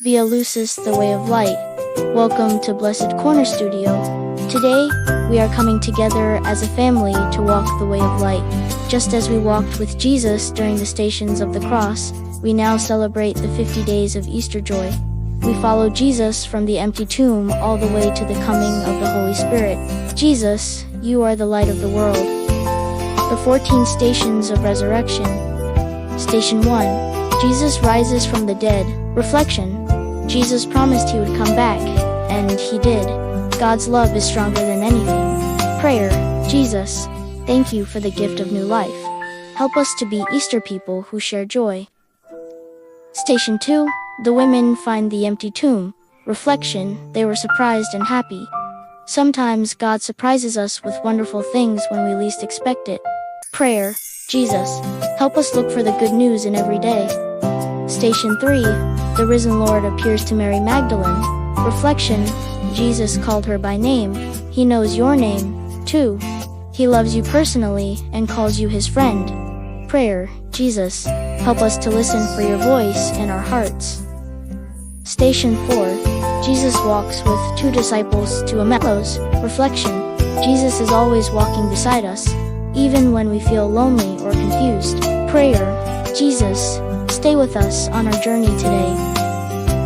Via Lucis, the way of light. Welcome to Blessed Corner Studio. Today, we are coming together as a family to walk the way of light. Just as we walked with Jesus during the stations of the cross, we now celebrate the 50 days of Easter joy. We follow Jesus from the empty tomb all the way to the coming of the Holy Spirit. Jesus, you are the light of the world. The 14 stations of resurrection. Station 1. Jesus rises from the dead. Reflection. Jesus promised he would come back, and he did. God's love is stronger than anything. Prayer. Jesus, thank you for the gift of new life. Help us to be Easter people who share joy. Station 2. The women find the empty tomb. Reflection. They were surprised and happy. Sometimes God surprises us with wonderful things when we least expect it. Prayer. Jesus, help us look for the good news in every day. Station 3. The risen Lord appears to Mary Magdalene. Reflection. Jesus called her by name. He knows your name, too. He loves you personally and calls you his friend. Prayer. Jesus, help us to listen for your voice in our hearts. Station 4. Jesus walks with 2 disciples to Emmaus. Reflection. Jesus is always walking beside us, even when we feel lonely or confused. Prayer. Jesus, stay with us on our journey today.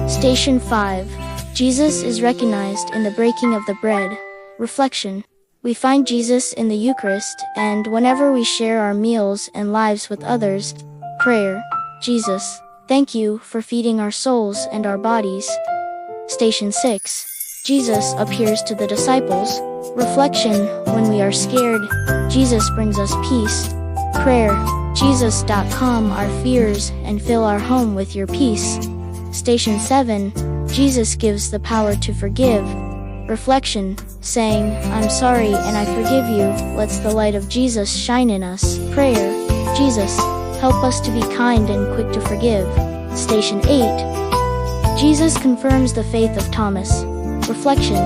Station 5. Jesus is recognized in the breaking of the bread. Reflection. We find Jesus in the Eucharist and whenever we share our meals and lives with others. Prayer. Jesus, thank you for feeding our souls and our bodies. Station 6. Jesus appears to the disciples. Reflection. When we are scared, Jesus brings us peace. Prayer. Jesus, calm our fears and fill our home with your peace. Station 7. Jesus gives the power to forgive. Reflection. Saying, I'm sorry and I forgive you, lets the light of Jesus shine in us. Prayer. Jesus, help us to be kind and quick to forgive. Station 8. Jesus confirms the faith of Thomas. Reflection.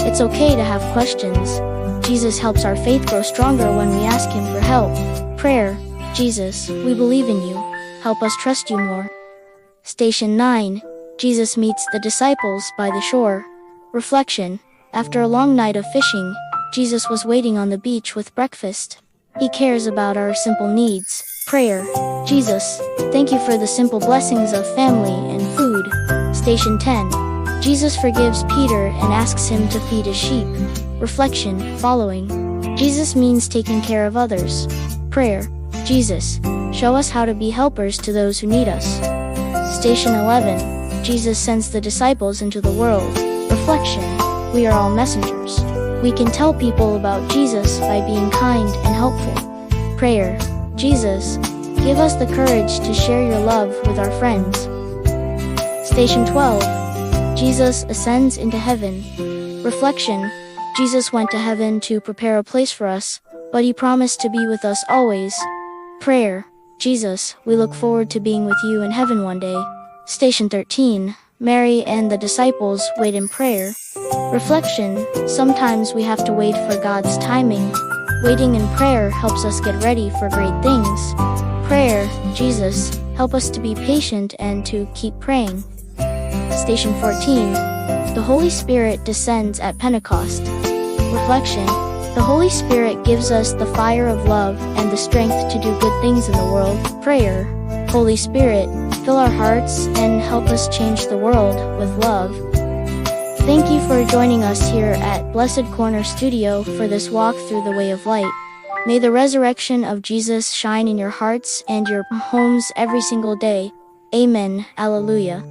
It's okay to have questions. Jesus helps our faith grow stronger when we ask him for help. Prayer. Jesus, we believe in you. Help us trust you more. Station 9. Jesus meets the disciples by the shore. Reflection. After a long night of fishing, Jesus was waiting on the beach with breakfast. He cares about our simple needs. Prayer. Jesus, thank you for the simple blessings of family and food. Station 10. Jesus forgives Peter and asks him to feed his sheep. Reflection. Following. Jesus means taking care of others. Prayer. Jesus, show us how to be helpers to those who need us. Station 11. Jesus sends the disciples into the world. Reflection. We are all messengers. We can tell people about Jesus by being kind and helpful. Prayer. Jesus, give us the courage to share your love with our friends. Station 12. Jesus ascends into heaven. Reflection. Jesus went to heaven to prepare a place for us, but he promised to be with us always. Prayer. Jesus, we look forward to being with you in heaven one day. Station 13. Mary and the disciples wait in prayer. Reflection. Sometimes we have to wait for God's timing. Waiting in prayer helps us get ready for great things. Prayer. Jesus, help us to be patient and to keep praying. Station 14. The Holy Spirit descends at Pentecost. Reflection. The Holy Spirit gives us the fire of love and the strength to do good things in the world. Prayer. Holy Spirit, fill our hearts and help us change the world with love. Thank you for joining us here at Blessed Corner Studio for this walk through the way of light. May the resurrection of Jesus shine in your hearts and your homes every single day. Amen. Alleluia.